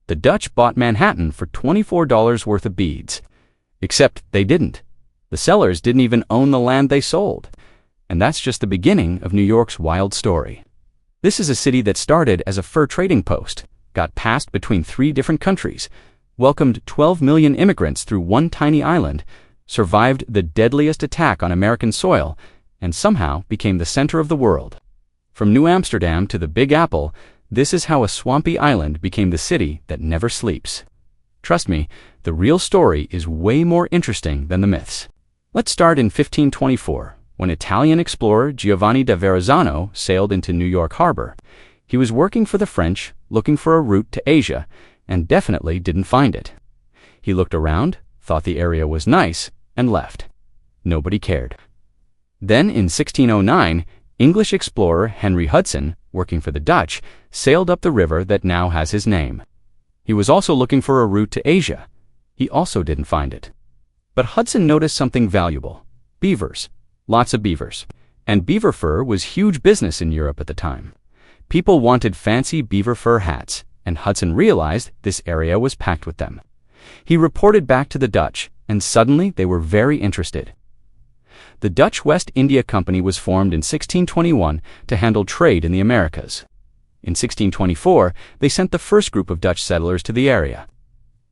The Dutch bought Manhattan for $24 worth of beads. Except they didn't. The sellers didn't even own the land they sold. And that's just the beginning of New York's wild story. This is a city that started as a fur trading post, got passed between 3 different countries, welcomed 12 million immigrants through one tiny island, survived the deadliest attack on American soil, and somehow became the center of the world. From New Amsterdam to the Big Apple, this is how a swampy island became the city that never sleeps. Trust me, the real story is way more interesting than the myths. Let's start in 1524, when Italian explorer Giovanni da Verrazzano sailed into New York Harbor. He was working for the French, looking for a route to Asia, and definitely didn't find it. He looked around, thought the area was nice, and left. Nobody cared. Then in 1609, English explorer Henry Hudson, working for the Dutch, sailed up the river that now has his name. He was also looking for a route to Asia. He also didn't find it. But Hudson noticed something valuable: beavers. Lots of beavers. And beaver fur was huge business in Europe at the time. People wanted fancy beaver fur hats, and Hudson realized this area was packed with them. He reported back to the Dutch, and suddenly they were very interested. The Dutch West India Company was formed in 1621 to handle trade in the Americas. In 1624, they sent the first group of Dutch settlers to the area.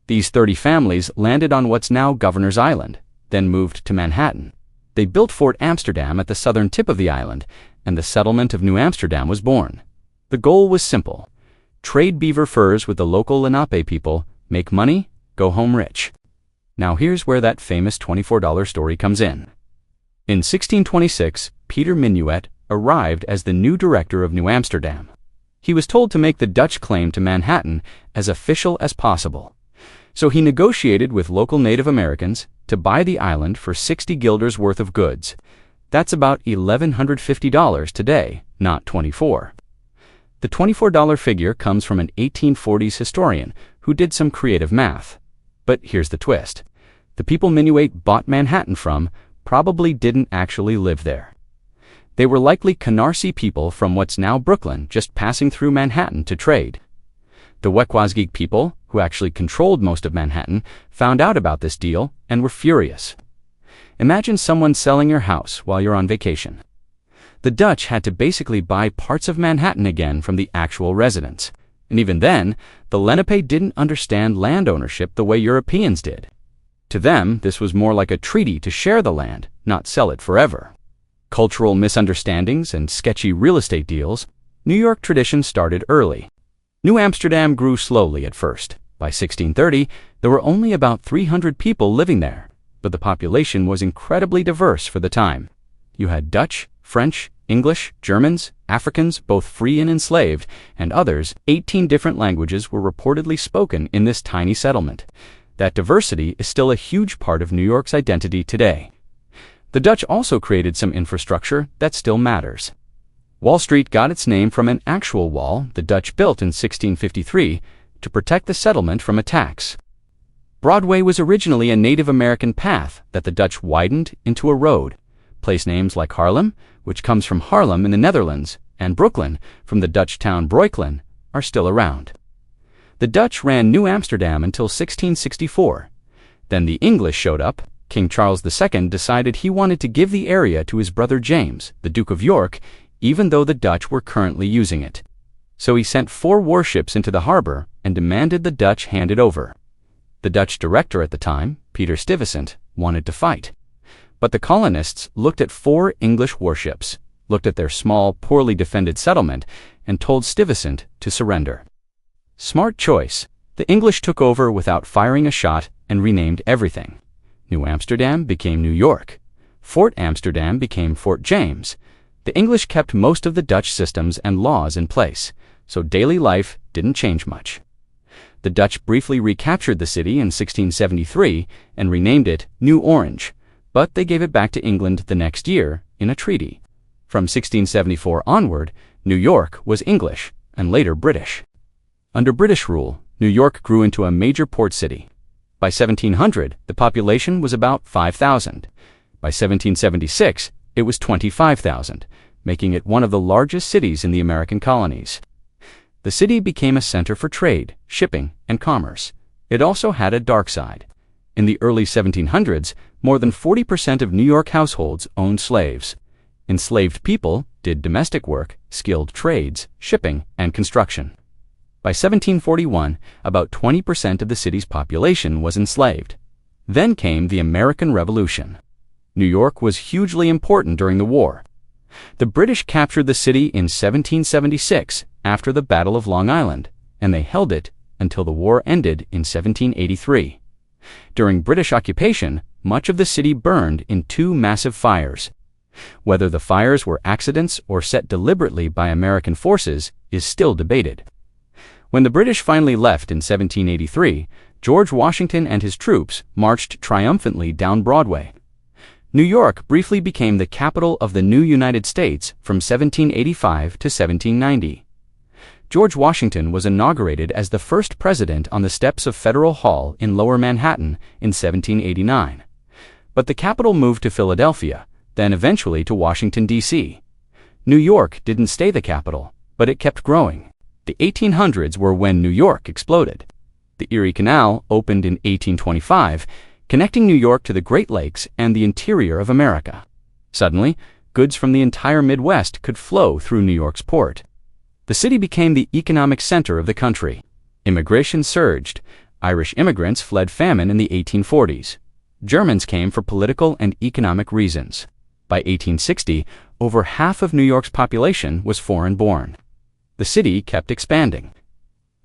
These 30 families landed on what's now Governor's Island, then moved to Manhattan. They built Fort Amsterdam at the southern tip of the island, and the settlement of New Amsterdam was born. The goal was simple: trade beaver furs with the local Lenape people, make money, go home rich. Now here's where that famous $24 story comes in. In 1626, Peter Minuet arrived as the new director of New Amsterdam. He was told to make the Dutch claim to Manhattan as official as possible. So he negotiated with local Native Americans to buy the island for 60 guilders worth of goods. That's about $1,150 today, not 24. The $24 figure comes from an 1840s historian who did some creative math. But here's the twist. The people Minuet bought Manhattan from probably didn't actually live there. They were likely Canarsie people from what's now Brooklyn, just passing through Manhattan to trade. The Wequasgeek people, who actually controlled most of Manhattan, found out about this deal and were furious. Imagine someone selling your house while you're on vacation. The Dutch had to basically buy parts of Manhattan again from the actual residents. And even then, the Lenape didn't understand land ownership the way Europeans did. To them, this was more like a treaty to share the land, not sell it forever. Cultural misunderstandings and sketchy real estate deals, New York tradition started early. New Amsterdam grew slowly at first. By 1630, there were only about 300 people living there, but the population was incredibly diverse for the time. You had Dutch, French, English, Germans, Africans, both free and enslaved, and others. 18 different languages were reportedly spoken in this tiny settlement. That diversity is still a huge part of New York's identity today. The Dutch also created some infrastructure that still matters. Wall Street got its name from an actual wall the Dutch built in 1653 to protect the settlement from attacks. Broadway was originally a Native American path that the Dutch widened into a road. Place names like Harlem, which comes from Haarlem in the Netherlands, and Brooklyn, from the Dutch town Breukelen, are still around. The Dutch ran New Amsterdam until 1664. Then the English showed up. King Charles II decided he wanted to give the area to his brother James, the Duke of York, even though the Dutch were currently using it. So he sent 4 warships into the harbor and demanded the Dutch hand it over. The Dutch director at the time, Peter Stuyvesant, wanted to fight. But the colonists looked at 4 English warships, looked at their small, poorly defended settlement, and told Stuyvesant to surrender. Smart choice. The English took over without firing a shot and renamed everything. New Amsterdam became New York. Fort Amsterdam became Fort James. The English kept most of the Dutch systems and laws in place, so daily life didn't change much. The Dutch briefly recaptured the city in 1673 and renamed it New Orange, but they gave it back to England the next year in a treaty. From 1674 onward, New York was English and later British. Under British rule, New York grew into a major port city. By 1700, the population was about 5,000. By 1776, it was 25,000, making it one of the largest cities in the American colonies. The city became a center for trade, shipping, and commerce. It also had a dark side. In the early 1700s, more than 40% of New York households owned slaves. Enslaved people did domestic work, skilled trades, shipping, and construction. By 1741, about 20% of the city's population was enslaved. Then came the American Revolution. New York was hugely important during the war. The British captured the city in 1776 after the Battle of Long Island, and they held it until the war ended in 1783. During British occupation, much of the city burned in two massive fires. Whether the fires were accidents or set deliberately by American forces is still debated. When the British finally left in 1783, George Washington and his troops marched triumphantly down Broadway. New York briefly became the capital of the new United States from 1785 to 1790. George Washington was inaugurated as the first president on the steps of Federal Hall in Lower Manhattan in 1789. But the capital moved to Philadelphia, then eventually to Washington, D.C. New York didn't stay the capital, but it kept growing. The 1800s were when New York exploded. The Erie Canal opened in 1825, connecting New York to the Great Lakes and the interior of America. Suddenly, goods from the entire Midwest could flow through New York's port. The city became the economic center of the country. Immigration surged. Irish immigrants fled famine in the 1840s. Germans came for political and economic reasons. By 1860, over half of New York's population was foreign-born. The city kept expanding.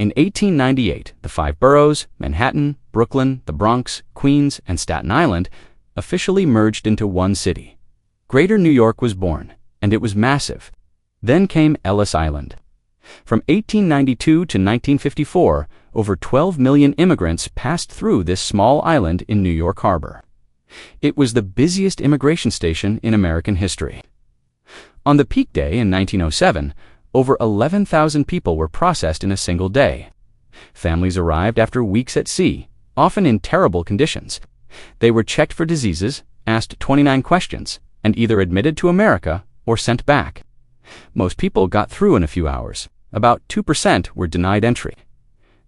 In 1898, the five boroughs, Manhattan, Brooklyn, the Bronx, Queens, and Staten Island, officially merged into one city. Greater New York was born, and it was massive. Then came Ellis Island. From 1892 to 1954, over 12 million immigrants passed through this small island in New York Harbor. It was the busiest immigration station in American history. On the peak day in 1907, over 11,000 people were processed in a single day. Families arrived after weeks at sea, often in terrible conditions. They were checked for diseases, asked 29 questions, and either admitted to America or sent back. Most people got through in a few hours. About 2% were denied entry.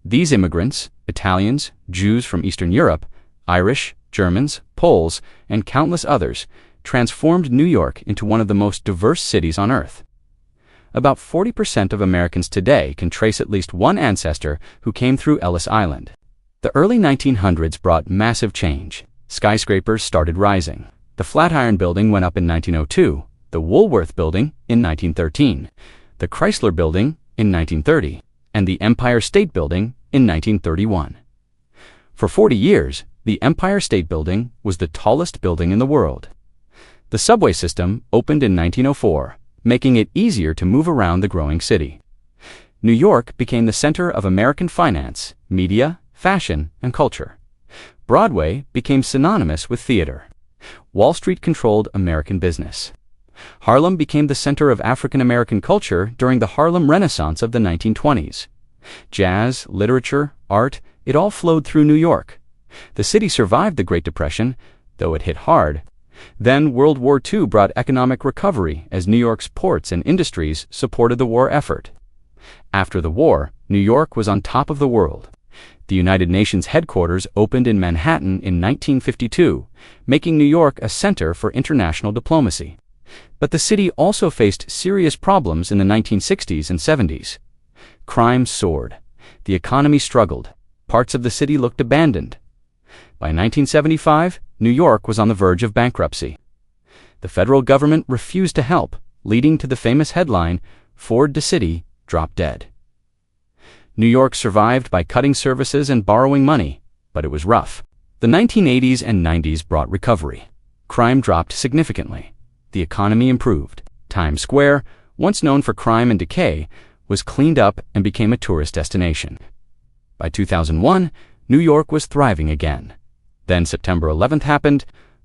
These immigrants, Italians, Jews from Eastern Europe, Irish, Germans, Poles, and countless others, transformed New York into one of the most diverse cities on earth. About 40% of Americans today can trace at least one ancestor who came through Ellis Island. The early 1900s brought massive change. Skyscrapers started rising. The Flatiron Building went up in 1902, the Woolworth Building in 1913, the Chrysler Building in 1930, and the Empire State Building in 1931. For 40 years, the Empire State Building was the tallest building in the world. The subway system opened in 1904, making it easier to move around the growing city. New York became the center of American finance, media, fashion, and culture. Broadway became synonymous with theater. Wall Street controlled American business. Harlem became the center of African American culture during the Harlem Renaissance of the 1920s. Jazz, literature, art, it all flowed through New York. The city survived the Great Depression, though it hit hard. Then World War II brought economic recovery as New York's ports and industries supported the war effort. After the war, New York was on top of the world. The United Nations headquarters opened in Manhattan in 1952, making New York a center for international diplomacy. But the city also faced serious problems in the 1960s and 70s. Crime soared. The economy struggled. Parts of the city looked abandoned. By 1975, New York was on the verge of bankruptcy. The federal government refused to help, leading to the famous headline, "Ford to City, Drop Dead." New York survived by cutting services and borrowing money, but it was rough. The 1980s and 90s brought recovery. Crime dropped significantly. The economy improved. Times Square, once known for crime and decay, was cleaned up and became a tourist destination. By 2001, New York was thriving again. Then September 11th happened.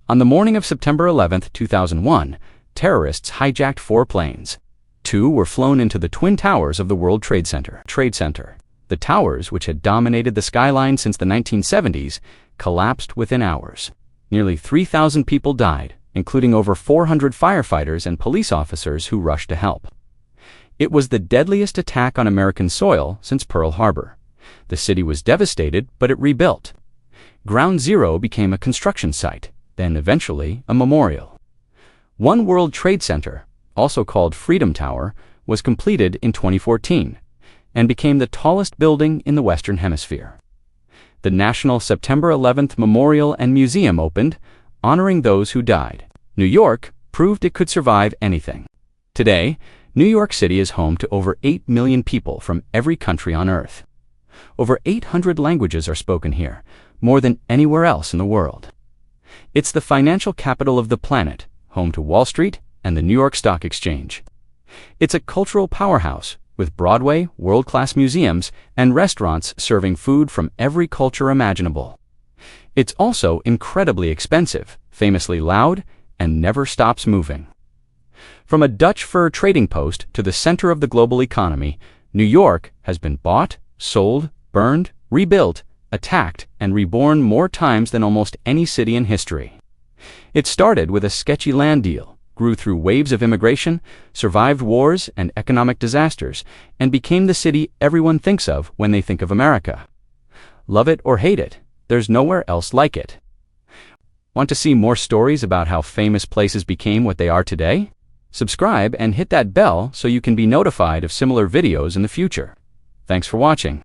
On the morning of September 11th, 2001, terrorists hijacked 4 planes. 2 were flown into the Twin Towers of the World Trade Center. The towers, which had dominated the skyline since the 1970s, collapsed within hours. Nearly 3,000 people died, including over 400 firefighters and police officers who rushed to help. It was the deadliest attack on American soil since Pearl Harbor. The city was devastated, but it rebuilt. Ground Zero became a construction site, then eventually a memorial. One World Trade Center, also called Freedom Tower, was completed in 2014 and became the tallest building in the Western Hemisphere. The National September 11th Memorial and Museum opened, honoring those who died. New York proved it could survive anything. Today, New York City is home to over 8 million people from every country on Earth. Over 800 languages are spoken here, more than anywhere else in the world. It's the financial capital of the planet, home to Wall Street and the New York Stock Exchange. It's a cultural powerhouse, with Broadway, world-class museums, and restaurants serving food from every culture imaginable. It's also incredibly expensive, famously loud, and never stops moving. From a Dutch fur trading post to the center of the global economy, New York has been bought, sold, burned, rebuilt, attacked, and reborn more times than almost any city in history. It started with a sketchy land deal, grew through waves of immigration, survived wars and economic disasters, and became the city everyone thinks of when they think of America. Love it or hate it, there's nowhere else like it. Want to see more stories about how famous places became what they are today? Subscribe and hit that bell so you can be notified of similar videos in the future. Thanks for watching.